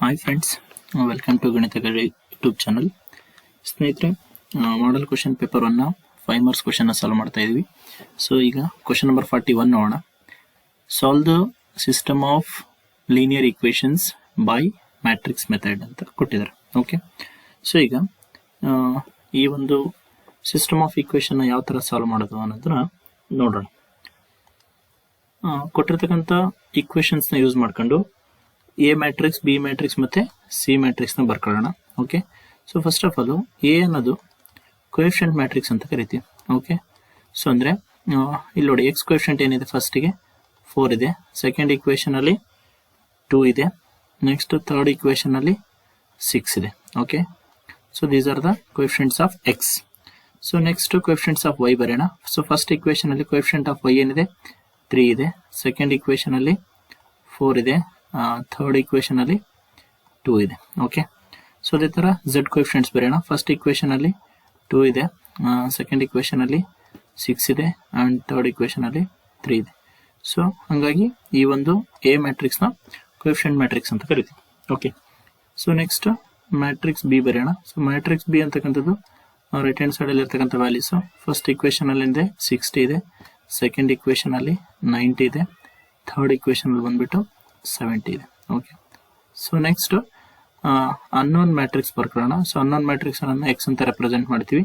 Hi friends, welcome to ಗಣಿತ ಗಡಿ YouTube channel. ಸ್ನೇಹಿತರೆ, model question paper 1 5 marks question solve ಮಾಡ್ತಾ ಇದೀವಿ. ಸೊ ಈಗ ಕ್ವಶನ್ ನಂಬರ್ 41 ನೋಡೋಣ. Solve the system of linear equations by matrix method ಅಂತ ಕೊಟ್ಟಿದ್ದಾರೆ. ಓಕೆ, ಸೊ ಈಗ ಈ ಒಂದು ಸಿಸ್ಟಮ್ ಆಫ್ ಈಕ್ವೇಷನ್ ಯಾವ ಥರ ಸಾಲ್ವ್ ಮಾಡೋದು ಅನ್ನೋದನ್ನ ನೋಡೋಣ. ಕೊಟ್ಟಿರ್ತಕ್ಕಂಥ ಈಕ್ವೇಷನ್ಸ್ನ ಯೂಸ್ ಮಾಡ್ಕೊಂಡು ಎ ಮ್ಯಾಟ್ರಿಕ್ಸ್, ಬಿ ಮ್ಯಾಟ್ರಿಕ್ಸ್ ಮತ್ತು ಸಿ ಮ್ಯಾಟ್ರಿಕ್ಸ್ನ ಬರ್ಕೊಳ್ಳೋಣ. Okay, so first of all A ಅನ್ನೋದು ಕೋಎಫಿಷಿಯಂಟ್ ಮ್ಯಾಟ್ರಿಕ್ಸ್ ಅಂತ ಕರಿತೀವಿ. ಓಕೆ, ಸೊ ಅಂದರೆ ಇಲ್ಲಿ ನೋಡಿ, ಎಕ್ಸ್ ಕೋಎಫಿಷಿಯಂಟ್ ಏನಿದೆ, ಫಸ್ಟಿಗೆ 4 ಇದೆ, ಸೆಕೆಂಡ್ ಈಕ್ವೇಷನಲ್ಲಿ 2 ಇದೆ, ನೆಕ್ಸ್ಟ್ ಥರ್ಡ್ ಈಕ್ವೇಷನಲ್ಲಿ 6 ಇದೆ. Okay, so these are the coefficients of X. So next coefficients of Y ಬರೆಯೋಣ. ಸೊ ಫಸ್ಟ್ ಈಕ್ವೇಷನಲ್ಲಿ ಕೋಎಫಿಷಿಯಂಟ್ ಆಫ್ ವೈ ಏನಿದೆ, 3 ಇದೆ, ಸೆಕೆಂಡ್ ಈಕ್ವೇಷನಲ್ಲಿ 4 ಇದೆ, ಥರ್ಡ್ ಈಕ್ವೇಷನ್ ಅಲ್ಲಿ 2 ಇದೆ. ಓಕೆ, ಸೊ ಅದೇ ತರ ಝೆಡ್ ಕೋಎಫಿಷಿಯಂಟ್ಸ್ ಬರೆಯೋಣ. ಫಸ್ಟ್ ಈಕ್ವೇಷನ್ ಅಲ್ಲಿ 2 ಇದೆ, ಸೆಕೆಂಡ್ ಈಕ್ವೇಷನ್ ಅಲ್ಲಿ 6 ಇದೆ, ಅಂಡ್ ಥರ್ಡ್ ಈಕ್ವೇಷನ್ ಅಲ್ಲಿ 3 ಇದೆ. ಸೊ ಹಂಗಾಗಿ ಈ ಒಂದು ಎ ಮ್ಯಾಟ್ರಿಕ್ಸ್ ನ ಕೋಎಫಿಷಿಯಂಟ್ ಮ್ಯಾಟ್ರಿಕ್ಸ್ ಅಂತ ಕರಿತೀವಿ. Okay, so next matrix B ಬರೆಯೋಣ. ಸೊ ಮ್ಯಾಟ್ರಿಕ್ಸ್ ಬಿ ಅಂತಕ್ಕಂಥದ್ದು ರೈಟ್ ಹ್ಯಾಂಡ್ ಸೈಡ್ ಅಲ್ಲಿ ಇರ್ತಕ್ಕಂಥ ವ್ಯಾಲ್ಯೂಸ್, ಫಸ್ಟ್ ಈಕ್ವೇಷನ್ ಅಲ್ಲಿ 60 ಇದೆ, ಸೆಕೆಂಡ್ ಈಕ್ವೇಷನ್ ಅಲ್ಲಿ 90 ಇದೆ, ಥರ್ಡ್ ಈಕ್ವೇಷನ್ ಅಲ್ಲಿ ಬಂದ್ಬಿಟ್ಟು 70 ಇದೆ. Okay, so next unknown matrix ಬರ್ಕೊಳ್ಳೋಣ. ಸೊ ಅನ್ನೋನ್ ಮ್ಯಾಟ್ರಿಕ್ಸ್ ಅನ್ನು ಎಕ್ಸ್ ಅಂತ ರೆಪ್ರೆಸೆಂಟ್ ಮಾಡ್ತೀವಿ.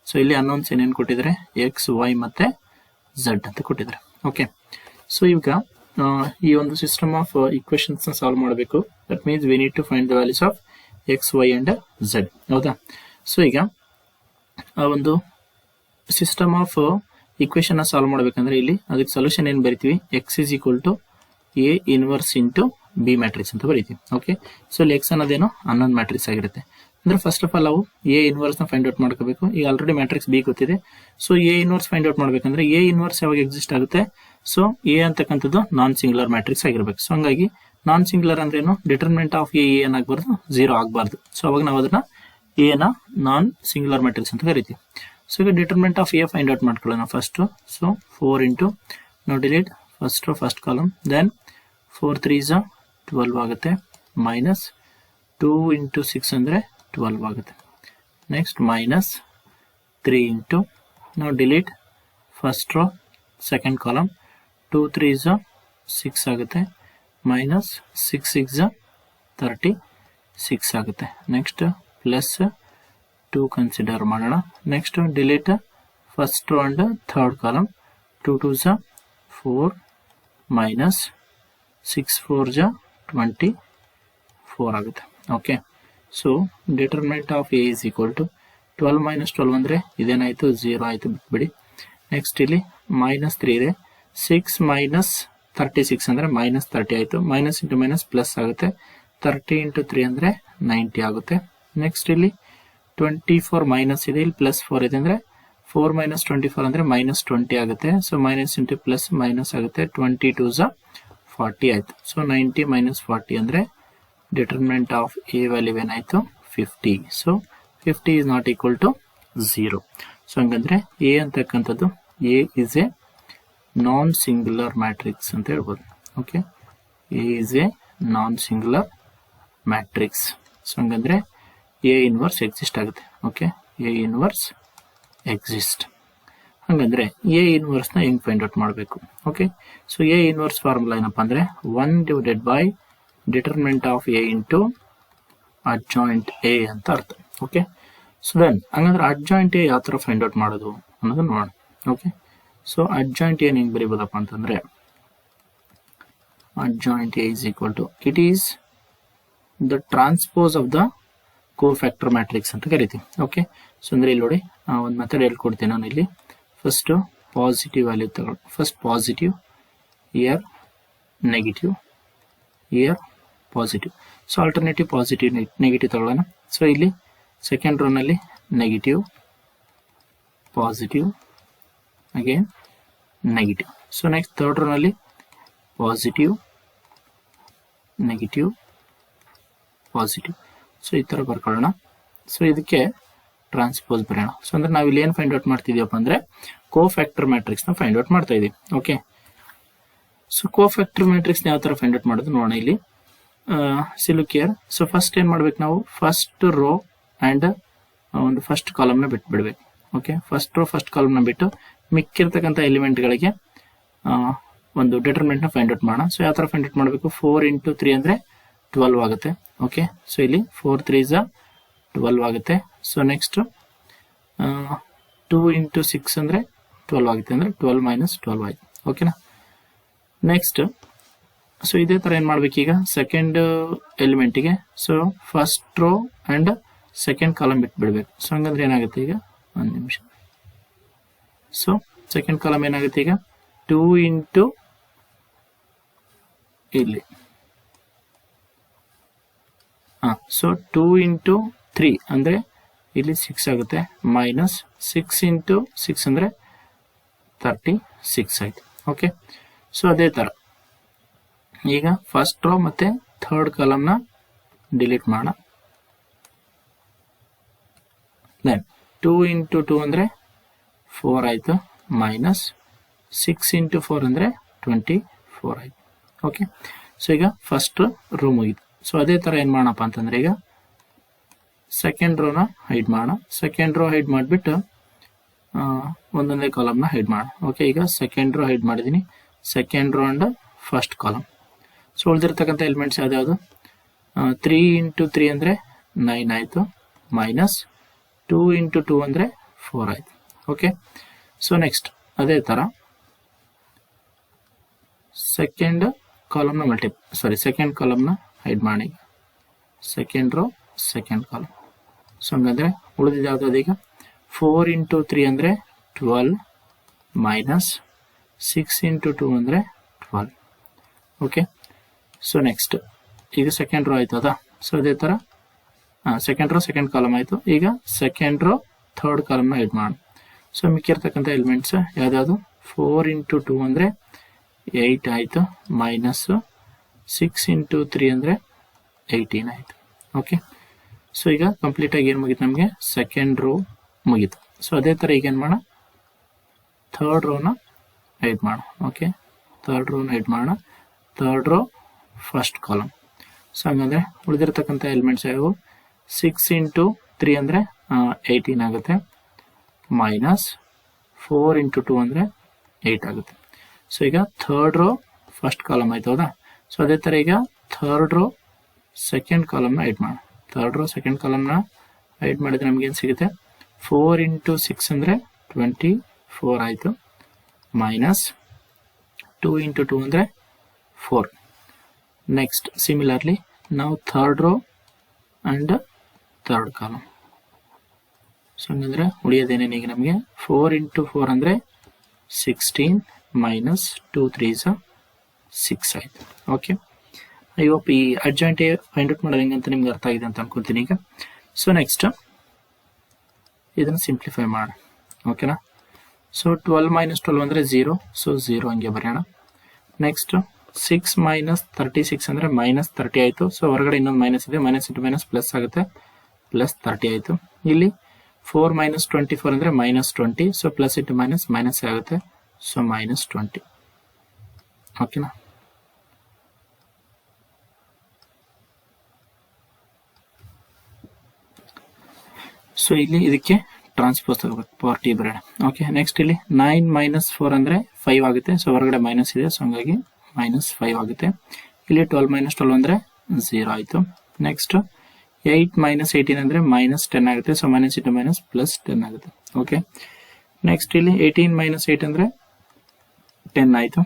ಸೊ ಇಲ್ಲಿ ಅನ್ನೋನ್ಸ್ ಏನೇನು ಕೊಟ್ಟಿದ್ದಾರೆ, ಎಕ್ಸ್, ವೈ ಮತ್ತೆ ಝೆಡ್ ಅಂತ ಕೊಟ್ಟಿದ್ದಾರೆ. ಓಕೆ, ಸೊ ಈಗ ಈ ಒಂದು ಸಿಸ್ಟಮ್ ಆಫ್ ಈಕ್ವೇಷನ್ಸ್ ನ ಸಾಲ್ವ್ ಮಾಡಬೇಕು. That means we need to find the values of X, Y and Z. ಹೌದಾ? ಸೊ ಈಗ ಒಂದು ಸಿಸ್ಟಮ್ ಆಫ್ ಈಕ್ವೇಷನ್ ನ ಸಾಲ್ವ್ ಮಾಡಬೇಕಂದ್ರೆ ಇಲ್ಲಿ ಅದಕ್ಕೆ ಸೊಲ್ಯೂಷನ್ ಏನು ಬರಿತೀವಿ, X is equal to A inverse into B matrix ಅಂತ ಬರೀತೀವಿ. ಓಕೆ, ಸೊ ಇಲ್ಲಿ ಎಕ್ಸ್ ಅನ್ನೋದೇನು ಅನ್ನೋನ್ ಮ್ಯಾಟ್ರಿಕ್ಸ್ ಆಗಿರುತ್ತೆ. ಅಂದ್ರೆ ಫಸ್ಟ್ ಆಫ್ ಆಲ್ ನಾವು ಎ ಇನ್ವರ್ಸ್ ನ ಫೈಂಡ್ ಔಟ್ ಮಾಡ್ಕೋಬೇಕು. ಈಗ ಆಲ್ರೆಡಿ ಮ್ಯಾಟ್ರಿಕ್ಸ್ ಬಿ ಗೊತ್ತಿದೆ. So A inverse find out ಮಾಡ್ಬೇಕಂದ್ರೆ ಎ ಇನ್ವರ್ಸ್ ಯಾವಾಗ ಎಕ್ಸಿಸ್ಟ್ ಆಗುತ್ತೆ, ಸೊ ಎ ಅಂತಕ್ಕಂಥದ್ದು ನಾನ್ ಸಿಂಗುಲರ್ ಮ್ಯಾಟ್ರಿಕ್ಸ್ ಆಗಿರ್ಬೇಕು. ಸೊ ಹಂಗಾಗಿ ನಾನ್ ಸಿಂಗುಲರ್ ಅಂದ್ರೆ ಏನು, ಡಿಟರ್ಮಿನೆಂಟ್ ಆಫ್ ಎ ಏನಾಗಬಾರ್ದು, 0 ಆಗಬಾರ್ದು. ಸೊ ಅವಾಗ ನಾವು ಅದನ್ನ ಎ ನ ನಾನ್ ಸಿಂಗುಲರ್ ಮ್ಯಾಟ್ರಿಕ್ಸ್ ಅಂತ ಕರಿತೀವಿ. ಸೊ ಈಗ determinant of A find out ಮಾಡ್ಕೊಳ್ಳೋಣ ಫಸ್ಟ್. ಸೊ 4 ಇಂಟು, ನಾವು delete first column, then 4 3s 12 ಆಗುತ್ತೆ, ಮೈನಸ್ 2 ಇಂಟು 6 ಅಂದರೆ 12 ಆಗುತ್ತೆ. ನೆಕ್ಸ್ಟ್ ಮೈನಸ್ 3 ಇಂಟು, ನಾವು delete first row second column, 2 3s 6 ಆಗುತ್ತೆ, ಮೈನಸ್ 6 6 36 ಆಗುತ್ತೆ. ನೆಕ್ಸ್ಟ್ ಪ್ಲಸ್ 2 ಕನ್ಸಿಡರ್ ಮಾಡೋಣ. Next delete first row and third column, 2 2s 4 minus 6 4s 24 ಆಗುತ್ತೆ. Okay, so determinant of A is equal to 12 minus 12 ಅಂದರೆ ಇದೇನಾಯಿತು, 0 ಆಯಿತು, ಬಿಟ್ಬಿಡಿ. Next ಇಲ್ಲಿ minus 3 ಇದೆ, 6 minus 36 ಅಂದರೆ ಮೈನಸ್ 30 ಆಯಿತು, ಮೈನಸ್ ಇಂಟು ಮೈನಸ್ ಪ್ಲಸ್ ಆಗುತ್ತೆ, 30 ಇಂಟು 3 ಅಂದರೆ 90 ಆಗುತ್ತೆ. ನೆಕ್ಸ್ಟ್ ಇಲ್ಲಿ 24 ಮೈನಸ್ ಇದೆ, ಇಲ್ಲಿ ಪ್ಲಸ್ 4 ಇದೆ, ಅಂದರೆ 4 ಮೈನಸ್ 24 ಅಂದರೆ ಮೈನಸ್ 20 ಆಗುತ್ತೆ. So minus into plus minus ಆಗುತ್ತೆ, 22s 40 ಆಯಿತು. ಸೊ 90 ಮೈನಸ್ 40 ಅಂದರೆ ಡಿಟರ್ಮಿನೆಂಟ್ ಆಫ್ ಎ ವ್ಯಾಲ್ಯೂ ಏನಾಯಿತು, 50. So 50 is not equal to 0. So ಹಂಗಂದ್ರೆ ಎ ಅಂತಕ್ಕಂಥದ್ದು A is a non singular matrix ಅಂತ ಹೇಳ್ಬೋದು. Okay, A is a non singular matrix. So ಹಂಗಂದ್ರೆ A inverse exist ಆಗುತ್ತೆ. Okay, A inverse exist. ಹಂಗಂದ್ರೆ A inverse ನ ಹೆಂಗ್ ಫೈಂಡ್ ಔಟ್ ಮಾಡಬೇಕು. Okay, so A inverse formula ಏನಪ್ಪಾ ಅಂದ್ರೆ 1 divided by determinant of A into adjoint A ಅಂತ ಅರ್ಥ. ಓಕೆ, ಸೊ ದೆನ್ ಹಂಗಂದ್ರೆ ಅಡ್ಜಾಯಿಂಟ್ ಎ ಯಾವ ತರ ಫೈಂಡ್ ಔಟ್ ಮಾಡೋದು ಅನ್ನೋದನ್ನ ನೋಡೋಣ. ಓಕೆ, ಸೊ ಅಡ್ಜಾಯಿಂಟ್ ಎ ಹೆಂಗ್ ಬರೀಬೋದಪ್ಪ ಅಂತಂದ್ರೆ, adjoint A is equal to, it is the transpose of the cofactor matrix ಅಂತ ಕರಿತೀವಿ. ಓಕೆ, ಸೊ ಅಂದ್ರೆ ಇಲ್ಲಿ ನೋಡಿ, ಒಂದು ಮೆಥಡ್ ಹೇಳ್ಕೊಡ್ತೀನಿ ನಾನು. ಇಲ್ಲಿ ಫಸ್ಟ್ ಪಾಸಿಟಿವ್ ವ್ಯಾಲ್ಯೂ ತಗೊಳ್ಳಿ, first positive, here negative, here positive. So alternative positive negative ತಗೊಳ್ಳೋಣ. ಸೊ ಇಲ್ಲಿ ಸೆಕೆಂಡ್ ರೋನಲ್ಲಿ negative, positive, again negative. So next third ರೋನಲ್ಲಿ ಪಾಸಿಟಿವ್, ನೆಗೆಟಿವ್, ಪಾಸಿಟಿವ್. ಸೊ ಈ ತರ ಬರ್ಕೊಳ್ಳೋಣ. ಸೊ ಇದಕ್ಕೆ ಟ್ರಾನ್ಸ್ಪೋಸ್ ಬರೋಣ. ಸೊ ಅಂದ್ರೆ ನಾವು ಇಲ್ಲಿ ಏನು ಫೈಂಡ್ ಔಟ್ ಮಾಡ್ತಿದೀವಪ್ಪ ಅಂದ್ರೆ ಕೋಫ್ಯಾಕ್ಟರ್ ಮ್ಯಾಟ್ರಿಕ್ಸ್ ನ ಫೈಂಡ್ ಔಟ್ ಮಾಡ್ತಾ ಇದೀವಿ. ಓಕೆ, ಸೊ ಕೋಫ್ಯಾಕ್ಟರ್ ಮ್ಯಾಟ್ರಿಕ್ಸ್ ಯಾವ ತರ ಫೈಂಡ್ ಔಟ್ ಮಾಡೋದು ನೋಡೋಣ. ಇಲ್ಲಿ ಲುಕ್ ಹಿಯರ್. ಸೊ ಫಸ್ಟ್ ಏನು ಮಾಡ್ಬೇಕು ನಾವು, ಫಸ್ಟ್ ರೋ ಆ್ಯಂಡ್ ಒಂದು ಫಸ್ಟ್ ಕಾಲಮ್ನ ಬಿಟ್ಬಿಡ್ಬೇಕು. ಓಕೆ, ಫಸ್ಟ್ ರೋ ಫಸ್ಟ್ ಕಾಲಮ್ನ ಬಿಟ್ಟು ಮಿಕ್ಕಿರ್ತಕ್ಕಂಥ ಎಲಿಮೆಂಟ್ಗಳಿಗೆ ಒಂದು ಡಿಟರ್ಮಿನೆಂಟ್ನ ಫೈಂಡ್ ಔಟ್ ಮಾಡೋಣ. ಸೊ ಯಾವ ಥರ ಫೈಂಡ್ ಔಟ್ ಮಾಡಬೇಕು, 4 × 3 ಅಂದರೆ 12 ಆಗುತ್ತೆ. ಓಕೆ, ಸೊ ಇಲ್ಲಿ 4 3 = 12 ಆಗುತ್ತೆ. ಸೊ ನೆಕ್ಸ್ಟ್ 2 × 6 ಅಂದರೆ 12 ಆಗುತ್ತೆ, ಅಂದರೆ 12 - 12 ಆಯ್ತು. ಓಕೆನಾ. ನೆಕ್ಸ್ಟ್ ಸೊ ಇದೇ ಥರ ಏನು ಮಾಡ್ಬೇಕೀಗ, ಸೆಕೆಂಡ್ ಎಲಿಮೆಂಟಿಗೆ so first row and second column ಬಿಟ್ಬಿಡ್ಬೇಕು. ಸೊ ಹಂಗಂದ್ರೆ ಏನಾಗುತ್ತೆ ಈಗ, ಒಂದು ನಿಮಿಷ. ಸೊ ಸೆಕೆಂಡ್ ಕಾಲಮ್ ಏನಾಗುತ್ತೆ ಈಗ, 2 × ಇಲ್ಲಿ ಸೊ 2 × 3 ಅಂದರೆ ಇಲ್ಲಿ 6 ಆಗುತ್ತೆ, -6 × 6 ಅಂದರೆ 36 ಆಯ್ತು. ಓಕೆ, ಸೊ ಅದೇ ಥರ ಈಗ ಫಸ್ಟ್ ರೋ ಮತ್ತು ಥರ್ಡ್ ಕಾಲಮ್ನ ಡಿಲೀಟ್ ಮಾಡೋಣ. ದೆನ್ 2 × 2 ಅಂದರೆ 4 ಆಯಿತು, -6 × 4 ಅಂದರೆ 24 ಆಯಿತು. ಓಕೆ, ಸೊ ಈಗ ಫಸ್ಟ್ ರೋ ಮುಗೀತು. ಸೊ ಅದೇ ಥರ ಏನು ಮಾಡೋಣಪ್ಪ ಅಂತಂದರೆ ಈಗ ಸೆಕೆಂಡ್ ರೋನ ಹೈಡ್ ಮಾಡೋಣ. ಸೆಕೆಂಡ್ ರೋ ಹೈಡ್ ಮಾಡಿಬಿಟ್ಟು ಒಂದೊಂದೇ ಕಾಲಮ್ನ ಹೈಡ್ ಮಾಡೋಣ. ಓಕೆ, ಈಗ ಸೆಕೆಂಡ್ ರೋ ಹೈಡ್ ಮಾಡಿದ್ದೀನಿ, second row and first column. So ಉಳಿದಿರ್ತಕ್ಕಂಥ ಎಲಿಮೆಂಟ್ಸ್ ಯಾವ್ದು, 3 × 3 ಅಂದರೆ 9 ಆಯಿತು, -2 × 2 ಅಂದರೆ 4 ಆಯಿತು. ಓಕೆ, ಸೊ ನೆಕ್ಸ್ಟ್ ಅದೇ ಥರ ಸೆಕೆಂಡ್ ಕಾಲಮ್ನ ಹೈಡ್ ಮಾಡಿ, second row second column. So ಹಂಗಂದ್ರೆ ಉಳಿದಿದ್ದು ಯಾವ್ದು ಈಗ, 4 × 3 ಅಂದರೆ 12 -6 × 2 ಅಂದರೆ 12. ಓಕೆ, ಸೊ ನೆಕ್ಸ್ಟ್ ಈಗ ಸೆಕೆಂಡ್ ರೋ ಆಯ್ತು ಅದಾ. ಸೊ ಅದೇ ಥರ ಸೆಕೆಂಡ್ ರೋ ಸೆಕೆಂಡ್ ಕಾಲಮ್ ಆಯಿತು. ಈಗ ಸೆಕೆಂಡ್ ರೋ ಥರ್ಡ್ ಕಾಲಮ್ನ ಹೈಡ್ ಮಾಡೋಣ. ಸೊ ಮಿಕ್ಕಿರ್ತಕ್ಕಂಥ ಎಲಿಮೆಂಟ್ಸ್ ಯಾವ್ದಾವುದು, 4 × 2 ಅಂದರೆ 8 ಆಯಿತು, -6 × 3 ಅಂದರೆ 18 ಆಯಿತು. ಓಕೆ, ಸೊ ಈಗ ಕಂಪ್ಲೀಟಾಗಿ ಏನು ಮುಗೀತು, ನಮಗೆ ಸೆಕೆಂಡ್ ರೋ ಮುಗೀತು. ಸೊ ಅದೇ ಥರ ಈಗ ಏನು ಮಾಡೋಣ, ಥರ್ಡ್ ರೋನ ಹೈಡ್ ಮಾಡೋಣ. ಓಕೆ, ಥರ್ಡ್ ರೋನ ಹೈಡ್ ಮಾಡೋಣ, third row first column. So ಹಂಗಂದರೆ ಉಳಿದಿರ್ತಕ್ಕಂಥ ಎಲಿಮೆಂಟ್ಸ್ ಯಾವುವು, 6 × 3 ಅಂದರೆ 18 ಆಗುತ್ತೆ, -4 × 2 ಅಂದರೆ 8 ಆಗುತ್ತೆ. ಸೊ ಈಗ ಥರ್ಡ್ ರೋ ಫಸ್ಟ್ ಕಾಲಮ್ ಆಯ್ತು ಹೌದಾ. ಸೊ ಅದೇ ಥರ ಈಗ ಥರ್ಡ್ ರೋ ಸೆಕೆಂಡ್ ಕಾಲಮ್ನ ಹೈಡ್ ಮಾಡೋಣ. ಥರ್ಡ್ ರೋ ಸೆಕೆಂಡ್ ಕಾಲಮ್ನ ಹೈಡ್ ಮಾಡಿದ್ರೆ ನಮಗೇನು ಸಿಗುತ್ತೆ, 4 × 6 ಅಂದರೆ 24 ಆಯಿತು, -2 × 2 ಅಂದರೆ 4. ನೆಕ್ಸ್ಟ್ ಸಿಮಿಲರ್ಲಿ ನಾವು third row and third column. So ಹಂಗಂದ್ರೆ ಉಳಿಯೋದೇನೇನು ಈಗ ನಮಗೆ, 4 × 4 ಅಂದರೆ 16 -2 3 = 6 ಆಯಿತು. ಓಕೆ, ಐ ಹೋಪ್ ಈ ಅಡ್ಜಾಯಿಂಟ್ ಫೈಂಡ್ ಔಟ್ ಮಾಡೋದು ಹೆಂಗಂತ ನಿಮ್ಗೆ ಅರ್ಥ ಆಗಿದೆ ಅಂತ ಅನ್ಕೊತೀನಿ ಈಗ. ಸೊ ನೆಕ್ಸ್ಟ್ ಇದನ್ನು ಸಿಂಪ್ಲಿಫೈ ಮಾಡೋಣ. ಓಕೆನಾ. ಸೊ 12 - 12 ಅಂದರೆ 0, ಸೊ 0 ಹಂಗೆ ಬರೆಯೋಣ. ನೆಕ್ಸ್ಟ್ 6 - 36 ಅಂದರೆ -30 ಆಯಿತು. ಸೊ ಹೊರಗಡೆ ಇನ್ನೊಂದು ಮೈನಸ್ ಇದೆ, ಮೈನಸ್ ಇಂಟು ಮೈನಸ್ ಪ್ಲಸ್ ಆಗುತ್ತೆ, +30 ಆಯಿತು. ಇಲ್ಲಿ 4 - 24 ಅಂದರೆ -20, so plus into minus minus ಆಗುತ್ತೆ, ಸೊ -20. ಓಕೆನಾ. ಸೊ ಇಲ್ಲಿ ಇದಕ್ಕೆ ಟ್ರಾನ್ಸ್ಪೋಸ್ ತಗೋಬೇಕು, ಪವರ್ ಟಿ ಬರೋಣ. ಓಕೆ, ನೆಕ್ಸ್ಟ್ ಇಲ್ಲಿ 9 - 4 ಅಂದರೆ 5 ಆಗುತ್ತೆ. ಸೊ ಹೊರಗಡೆ ಮೈನಸ್ ಇದೆ, ಸೊ ಹಂಗಾಗಿ -5 ಆಗುತ್ತೆ. ಇಲ್ಲಿ 12 - 12 ಅಂದರೆ 0 ಆಯಿತು. ನೆಕ್ಸ್ಟ್ 8 - 18 ಅಂದರೆ -10 ಆಗುತ್ತೆ. ಸೊ ಮೈನಸ್ ಇಂಟು ಮೈನಸ್ +10 ಆಗುತ್ತೆ. ಓಕೆ, ನೆಕ್ಸ್ಟ್ ಇಲ್ಲಿ 18 - 8 ಅಂದರೆ 10 ಆಯಿತು.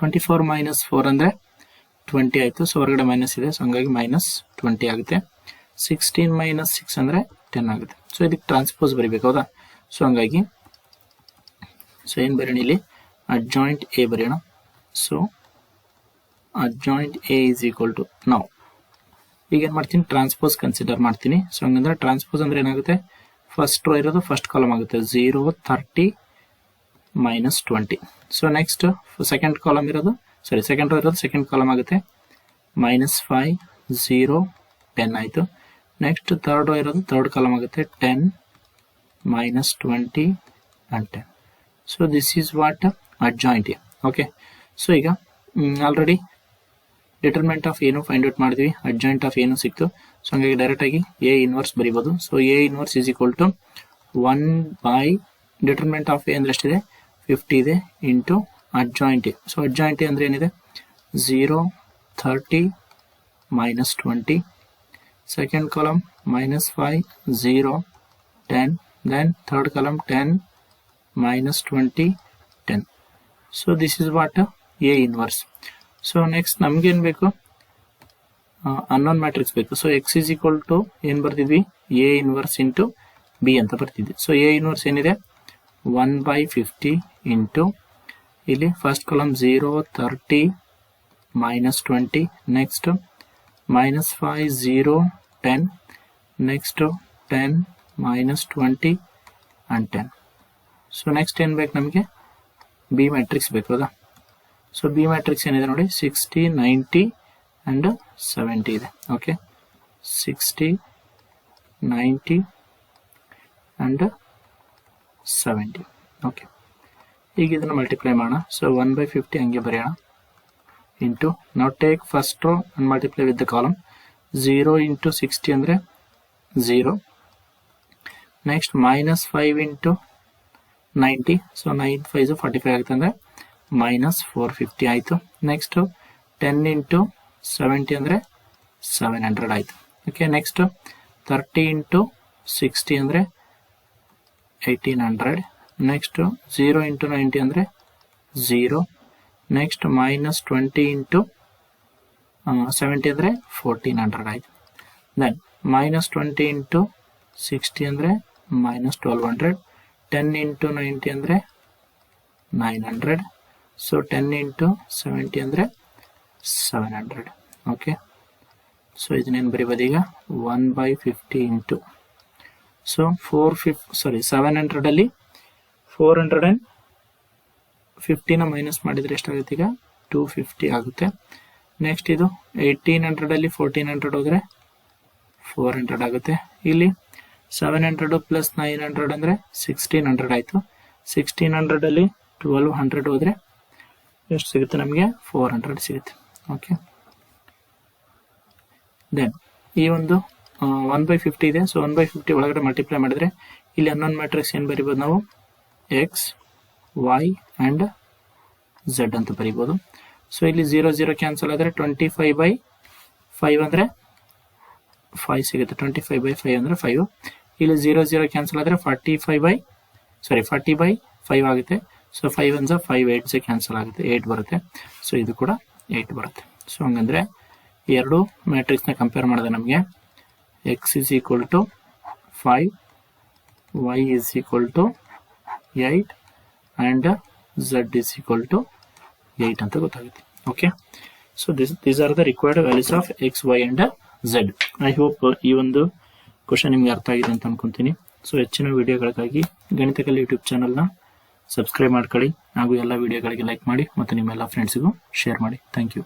24 - 4 ಅಂದರೆ 20 ಆಯಿತು. ಸೊ ಹೊರಗಡೆ ಮೈನಸ್ ಇದೆ, ಸೊ ಹಂಗಾಗಿ -20 ಆಗುತ್ತೆ. 16 - 6 ಅಂದರೆ 10 ಆಗುತ್ತೆ. ಸೊ ಇದಕ್ಕೆ ಟ್ರಾನ್ಸ್ಪೋಸ್ ಬರೀಬೇಕು ಹೌದಾ. ಸೊ ಹಂಗಾಗಿ ಸೊ ಏನು ಬರೆಯೋಣ, ಇಲ್ಲಿ ಅಡ್ಜಾಯಿಂಟ್ ಎ ಬರೆಯೋಣ. So adjoint A is equal to, ನಾವು ಈಗ ಏನು ಮಾಡ್ತೀನಿ, ಟ್ರಾನ್ಸ್ಪೋಸ್ ಕನ್ಸಿಡರ್ ಮಾಡ್ತೀನಿ. ಸೊ ಹಂಗಂದ್ರೆ ಟ್ರಾನ್ಸ್ಪೋಸ್ ಅಂದರೆ ಏನಾಗುತ್ತೆ, ಫಸ್ಟ್ ರೋ ಇರೋದು ಫಸ್ಟ್ ಕಾಲಮ್ ಆಗುತ್ತೆ, 0 30 -20. ಸೊ ನೆಕ್ಸ್ಟ್ ಸೆಕೆಂಡ್ ಕಾಲಮ್ ಇರೋದು ಸೆಕೆಂಡ್ ರೋ ಇರೋದು ಸೆಕೆಂಡ್ ಕಾಲಮ್ ಆಗುತ್ತೆ, -5 0 10 ಆಯಿತು. ನೆಕ್ಸ್ಟ್ ಥರ್ಡ್ ರೋ ಇರೋದು ಥರ್ಡ್ ಕಾಲಮ್ ಆಗುತ್ತೆ, 10 -20 and 10. So this is what adjoint A. Okay, so ಈಗ ಆಲ್ರೆಡಿ ಡಿಟರ್ಮೆಂಟ್ ಆಫ್ ಏನು ಫೈಂಡ್ ಔಟ್ ಮಾಡಿದ್ವಿ, ಅಡ್ಜಾಯಿಂಟ್ ಆಫ್ ಏನು ಸಿಕ್ತು. ಸೊ ಹಂಗಾಗಿ ಡೈರೆಕ್ಟ್ ಆಗಿ ಎ ಇನ್ವರ್ಸ್ ಬರೀಬಹುದು. So A inverse is equal to 1 by determinant of A ಅಂದ್ರೆ ಎಷ್ಟಿದೆ 50 ಇದೆ into adjoint A. So adjoint A ಅಂದ್ರೆ ಏನಿದೆ 0 30 minus 20. Second column minus 5 0 10. Then third column 10 minus 20 10. So this is what A inverse. So next ನಮಗೆ ಏನು ಬೇಕು, unknown matrix ಬೇಕು. So x is equal to ಏನು ಬರ್ತಿದ್ವಿ A inverse into B ಅಂತ ಬರ್ತಿದ್ವಿ. ಸೊ A inverse ಏನಿದೆ 1/50 ಇಂಟು ಇಲ್ಲಿ first column 0 30 minus 20, next minus 5 0 10, next 10 minus 20 and 10. So next ಏನು ಬೇಕು ನಮಗೆ ಬಿ ಮ್ಯಾಟ್ರಿಕ್ಸ್ ಬೇಕು ಹೌದಾ. ಸೊ ಬಿ ಮ್ಯಾಟ್ರಿಕ್ಸ್ ಏನಿದೆ ನೋಡಿ 60 90 ಅಂಡ್ 70 ಇದೆ. Okay 60 90 and 70. ಓಕೆ ಈಗ ಇದನ್ನು ಮಲ್ಟಿಪ್ಲೈ ಮಾಡೋಣ. ಸೊ 1/50 ಹಂಗೆ ಬರೆಯೋಣ ಇಂಟು ನಾವು take first row and multiply with the column 0 into 60 ಅಂದರೆ 0. Next minus 5 into 90. ಸೊ 9 5 45 ಆಗುತ್ತೆ ಅಂದರೆ ಮೈನಸ್ 450 ಆಯಿತು. ನೆಕ್ಸ್ಟು 10 ಇಂಟು 70 ಅಂದರೆ 700 ಆಯಿತು. ಓಕೆ ನೆಕ್ಸ್ಟ್ 30 ಇಂಟು 60 ಅಂದರೆ 1800. ನೆಕ್ಸ್ಟು 0 ಇಂಟು 90 ಅಂದರೆ 0. ನೆಕ್ಸ್ಟ್ ಮೈನಸ್ 20 ಇಂಟು 70 ಅಂದರೆ 1400 ಆಯಿತು. ದೆನ್ ಮೈನಸ್ 20 ಇಂಟು 60 ಅಂದರೆ ಮೈನಸ್ 1200. 10 ಇಂಟು 90 ಅಂದರೆ 900. ಸೊ 10 ಇಂಟು 70 ಅಂದರೆ 700. ಓಕೆ ಸೊ ಇದನ್ನೇನು ಬರೀಬೋದು ಈಗ 1/50 ಇಂಟು ಸೊ 700 450ನ ಮೈನಸ್ ಮಾಡಿದರೆ ಎಷ್ಟಾಗುತ್ತೆ ಈಗ 250 ಆಗುತ್ತೆ. ನೆಕ್ಸ್ಟ್ ಇದು 1800 1400 ಹೋದರೆ 400 ಆಗುತ್ತೆ. ಇಲ್ಲಿ 700 ಪ್ಲಸ್ 900 ಅಂದರೆ 1600 ಆಯಿತು. 1600 1200 ಹೋದರೆ ಎಷ್ಟು ಸಿಗುತ್ತೆ ನಮಗೆ 400 ಸಿಗುತ್ತೆ. ಓಕೆ ದೆನ್ ಈ ಒಂದು 1/50 ಇದೆ. ಸೊ 1/50 ಒಳಗಡೆ ಮಲ್ಟಿಪ್ಲೈ ಮಾಡಿದರೆ ಇಲ್ಲಿ ಅನ್ನೋನ್ ಮ್ಯಾಟ್ರಿಕ್ಸ್ ಏನು ಬರಿಬೋದು ನಾವು ಎಕ್ಸ್ ವೈ ಆ್ಯಂಡ್ ಝೆಡ್ ಅಂತ ಬರಿಬೋದು. ಸೊ ಇಲ್ಲಿ 0 0 ಕ್ಯಾನ್ಸಲ್ ಆದರೆ 25/5 ಅಂದರೆ 5 ಸಿಗುತ್ತೆ. 25/5 ಅಂದರೆ 5. ಇಲ್ಲಿ 0 0 ಕ್ಯಾನ್ಸಲ್ ಆದರೆ 40/5 ಆಗುತ್ತೆ. ಸೊ 5 1 5 8 ಕ್ಯಾನ್ಸಲ್ ಆಗುತ್ತೆ 8 ಬರುತ್ತೆ. ಸೊ ಇದು ಕೂಡ 8 ಬರುತ್ತೆ. ಸೊ ಹಂಗಂದ್ರೆ ಎರಡು ಮ್ಯಾಟ್ರಿಕ್ಸ್ನ ಕಂಪೇರ್ ಮಾಡಿದ್ರೆ ನಮಗೆ x is equal to 5, y is equal to 8 and z is equal to 8 ಅಂತ ಗೊತ್ತಾಗುತ್ತೆ. Okay so these are the required values of X y and z. I hope ಈ ಒಂದು ಕ್ವಶನ್ ನಿಮ್ಗೆ ಅರ್ಥ ಆಗಿದೆ ಅಂತ ಅನ್ಕೊಂತೀನಿ. ಸೊ ಹೆಚ್ಚಿನ ವಿಡಿಯೋಗಳಿಗಾಗಿ ಗಣಿತಕಲಿ ಯೂಟ್ಯೂಬ್ ಚಾನಲ್ನ ಸಬ್ಸ್ಕ್ರೈಬ್ ಮಾಡ್ಕೊಳ್ಳಿ ಹಾಗೂ ಎಲ್ಲ ವಿಡಿಯೋಗಳಿಗೆ ಲೈಕ್ ಮಾಡಿ ಮತ್ತು ನಿಮ್ಮೆಲ್ಲ ಫ್ರೆಂಡ್ಸಿಗೂ ಶೇರ್ ಮಾಡಿ. Thank you.